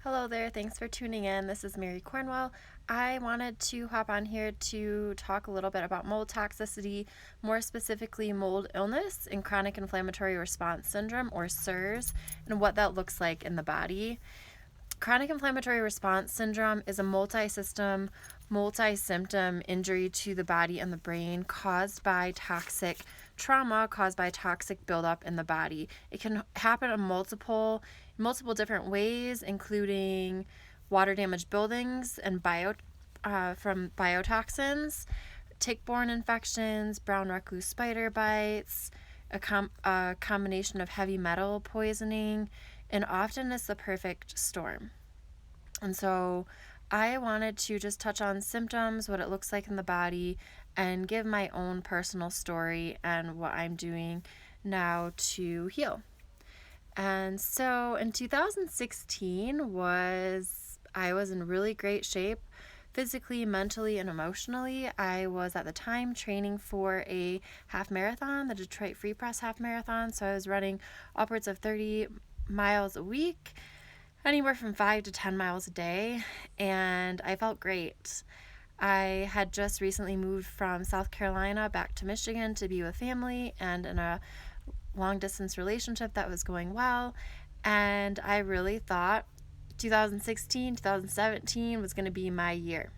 Hello there, thanks for tuning in. This is Mary Cornwell. I wanted to hop on here to talk a little bit about mold toxicity, more specifically mold illness and chronic inflammatory response syndrome, or CIRS, and what that looks like in the body. Chronic inflammatory response syndrome is a multi-symptom injury to the body and the brain caused by toxic trauma, caused by toxic buildup in the body. It can happen in multiple different ways, including water damaged buildings and from biotoxins, tick-borne infections, brown recluse spider bites, a combination of heavy metal poisoning, and often it's the perfect storm. And so I wanted to just touch on symptoms, what it looks like in the body, and give my own personal story and what I'm doing now to heal. And so in 2016 I was in really great shape physically, mentally, and emotionally. I was at the time training for a half marathon, the Detroit Free Press half marathon. So I was running upwards of 30 miles a week, anywhere from 5 to 10 miles a day, and I felt great. I had just recently moved from South Carolina back to Michigan to be with family and in a long distance relationship that was going well, and I really thought 2016, 2017 was going to be my year.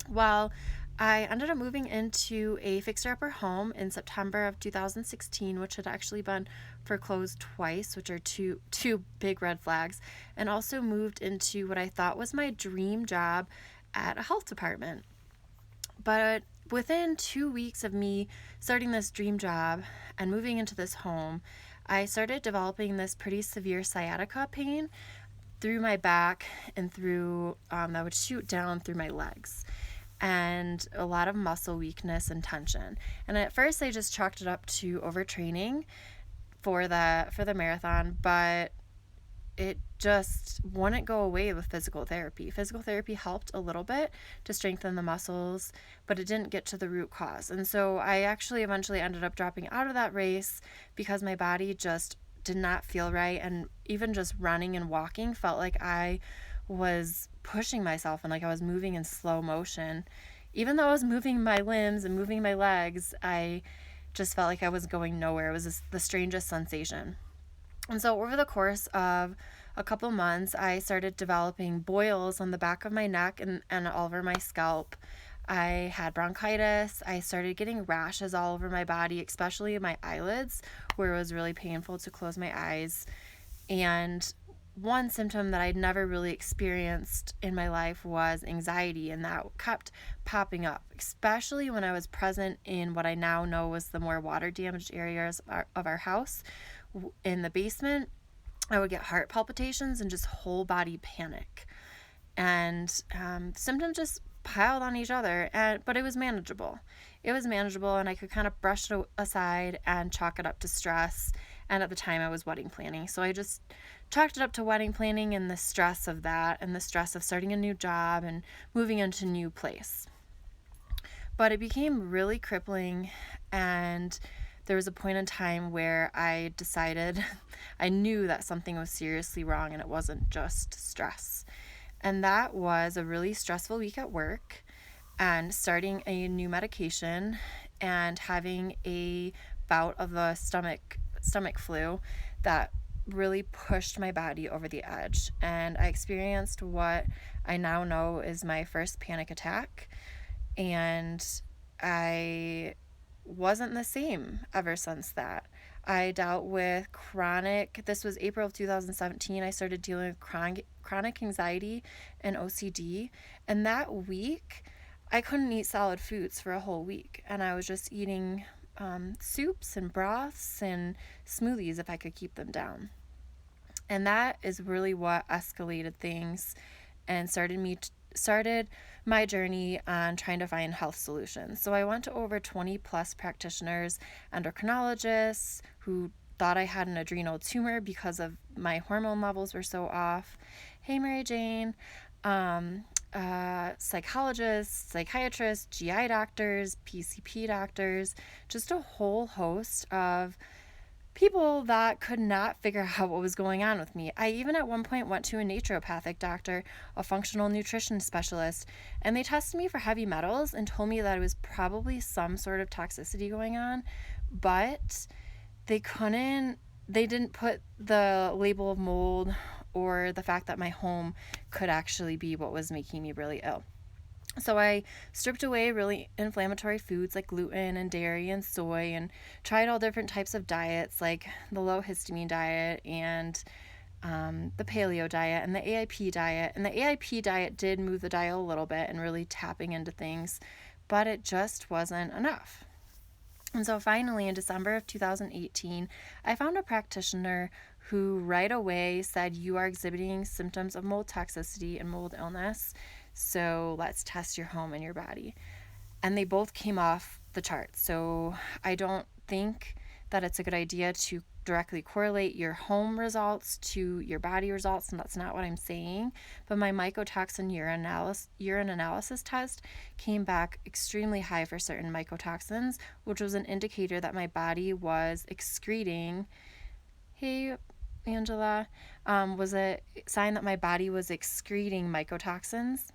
Well, I ended up moving into a fixer-upper home in September of 2016, which had actually been foreclosed twice, which are two big red flags, and also moved into what I thought was my dream job at a health department. But within 2 weeks of me starting this dream job and moving into this home, I started developing this pretty severe sciatica pain through my back and through that would shoot down through my legs, and a lot of muscle weakness and tension. And at first I just chalked it up to overtraining for the marathon, but it just wouldn't go away with physical therapy. Physical therapy helped a little bit to strengthen the muscles, but it didn't get to the root cause. And so I actually eventually ended up dropping out of that race because my body just did not feel right. And even just running and walking felt like I was pushing myself and like I was moving in slow motion. Even though I was moving my limbs and moving my legs, I just felt like I was going nowhere. It was the strangest sensation. And so over the course of a couple months, I started developing boils on the back of my neck and all over my scalp. I had bronchitis. I started getting rashes all over my body, especially my eyelids, where it was really painful to close my eyes. And one symptom that I'd never really experienced in my life was anxiety, and that kept popping up, especially when I was present in what I now know was the more water damaged areas of our house. In the basement, I would get heart palpitations and just whole body panic, and symptoms just piled on each other, but it was manageable. And I could kind of brush it aside and chalk it up to stress. And at the time I was wedding planning, so I just chalked it up to wedding planning and the stress of that, and the stress of starting a new job and moving into a new place. But it became really crippling, and there was a point in time where I decided I knew that something was seriously wrong and it wasn't just stress. And that was a really stressful week at work, and starting a new medication and having a bout of the stomach flu that really pushed my body over the edge. And I experienced what I now know is my first panic attack, and I wasn't the same ever since that. I dealt with this was April of 2017, I started dealing with chronic anxiety and OCD, and that week I couldn't eat solid foods for a whole week, and I was just eating soups and broths and smoothies if I could keep them down. And that is really what escalated things and started my journey on trying to find health solutions. So I went to over 20 plus practitioners, endocrinologists who thought I had an adrenal tumor because of my hormone levels were so off. Hey, Mary Jane. Psychologists, psychiatrists, GI doctors, PCP doctors, just a whole host of people that could not figure out what was going on with me. I even at one point went to a naturopathic doctor, a functional nutrition specialist, and they tested me for heavy metals and told me that it was probably some sort of toxicity going on, but they didn't put the label of mold or the fact that my home could actually be what was making me really ill. So I stripped away really inflammatory foods like gluten and dairy and soy, and tried all different types of diets like the low histamine diet and the paleo diet and the AIP diet. And the AIP diet did move the dial a little bit and really tapping into things, but it just wasn't enough. And so finally, in December of 2018, I found a practitioner who right away said, "You are exhibiting symptoms of mold toxicity and mold illness, so let's test your home and your body." And they both came off the charts. So I don't think that it's a good idea to directly correlate your home results to your body results, and that's not what I'm saying. But my mycotoxin urine analysis test came back extremely high for certain mycotoxins, which was an indicator that my body was excreting. Hey, Angela, was a sign that my body was excreting mycotoxins.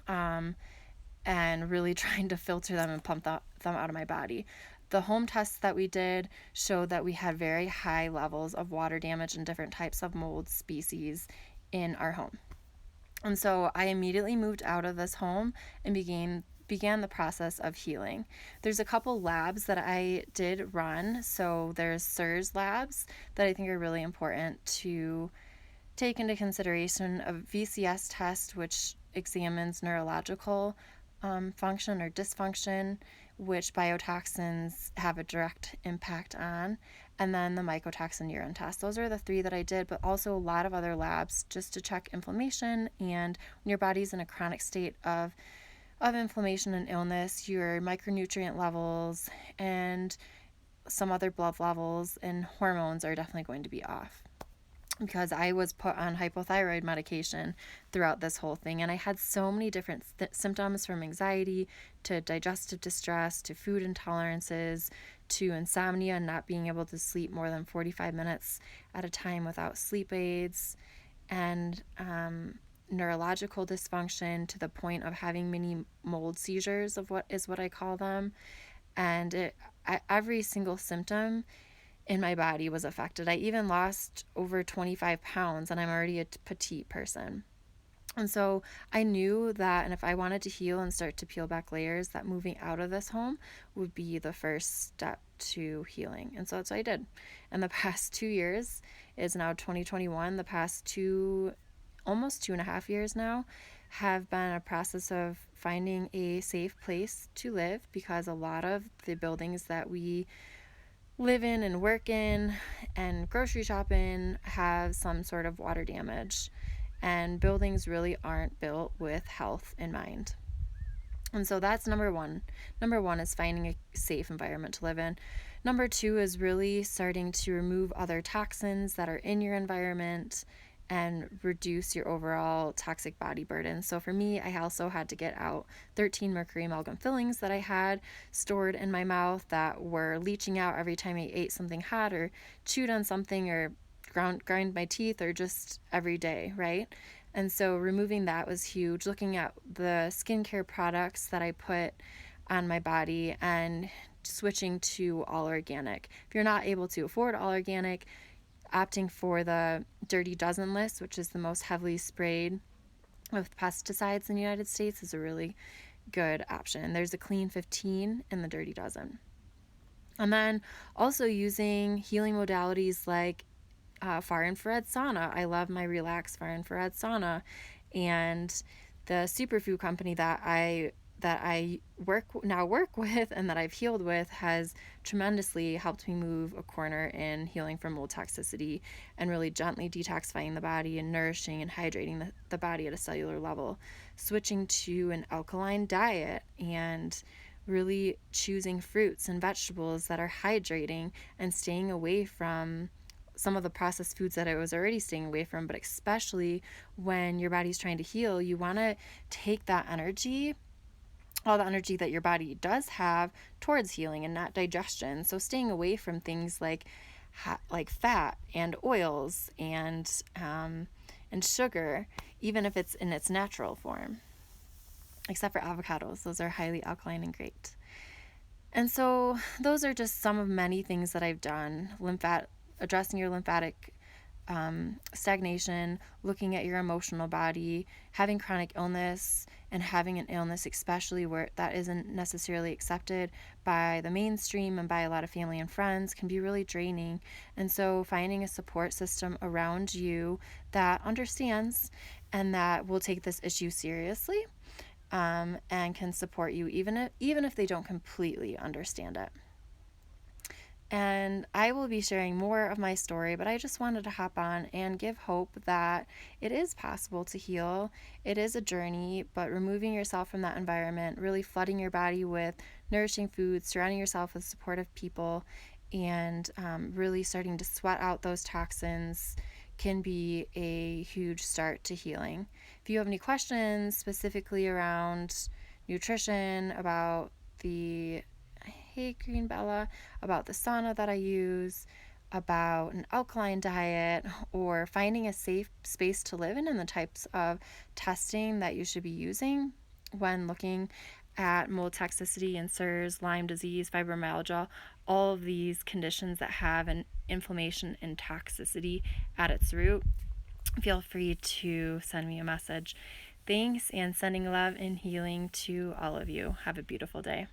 And really trying to filter them and pump them out of my body. The home tests that we did showed that we had very high levels of water damage and different types of mold species in our home. And so I immediately moved out of this home and began the process of healing. There's a couple labs that I did run. So there's SIRS labs that I think are really important to take into consideration. A VCS test, which examines neurological function or dysfunction, which biotoxins have a direct impact on, and then the mycotoxin urine test. Those are the three that I did, but also a lot of other labs just to check inflammation. And when your body's in a chronic state of inflammation and illness, your micronutrient levels and some other blood levels and hormones are definitely going to be off, because I was put on hypothyroid medication throughout this whole thing. And I had so many different symptoms, from anxiety to digestive distress to food intolerances to insomnia and not being able to sleep more than 45 minutes at a time without sleep aids, and neurological dysfunction to the point of having mini mold seizures, of what I call them. And every single symptom in my body was affected. I even lost over 25 pounds, and I'm already a petite person. And so I knew that, and if I wanted to heal and start to peel back layers, that moving out of this home would be the first step to healing. And so that's what I did. And the past 2 years is now 2021. The past almost 2.5 years now, have been a process of finding a safe place to live, because a lot of the buildings that we live in and work in and grocery shop in have some sort of water damage, and buildings really aren't built with health in mind. And so that's number one. Number one is finding a safe environment to live in. Number two is really starting to remove other toxins that are in your environment and reduce your overall toxic body burden. So for me, I also had to get out 13 mercury amalgam fillings that I had stored in my mouth that were leaching out every time I ate something hot or chewed on something or grind my teeth, or just every day, right? And so removing that was huge. Looking at the skincare products that I put on my body and switching to all organic. If you're not able to afford all organic, opting for the Dirty Dozen list, which is the most heavily sprayed with pesticides in the United States, is a really good option. There's a Clean 15 in the Dirty Dozen. And then also using healing modalities like far infrared sauna. I love my Relax far infrared sauna, and the superfood company that I work with and that I've healed with has tremendously helped me move a corner in healing from mold toxicity and really gently detoxifying the body and nourishing and hydrating the body at a cellular level. Switching to an alkaline diet and really choosing fruits and vegetables that are hydrating and staying away from some of the processed foods that I was already staying away from. But especially when your body's trying to heal, you want to take that energy, all the energy that your body does have, towards healing and not digestion. So staying away from things like like fat and oils and sugar, even if it's in its natural form, except for avocados. Those are highly alkaline and great. And so those are just some of many things that I've done. Addressing your lymphatic stagnation, looking at your emotional body, having chronic illness, and having an illness, especially where that isn't necessarily accepted by the mainstream and by a lot of family and friends, can be really draining. And so finding a support system around you that understands and that will take this issue seriously, and can support you even if they don't completely understand it. And I will be sharing more of my story, but I just wanted to hop on and give hope that it is possible to heal. It is a journey, but removing yourself from that environment, really flooding your body with nourishing foods, surrounding yourself with supportive people, and really starting to sweat out those toxins can be a huge start to healing. If you have any questions specifically around nutrition, about the Hey Green Bella, about the sauna that I use, about an alkaline diet, or finding a safe space to live in, and the types of testing that you should be using when looking at mold toxicity and SIRS, Lyme disease, fibromyalgia, all of these conditions that have an inflammation and toxicity at its root, feel free to send me a message. Thanks, and sending love and healing to all of you. Have a beautiful day.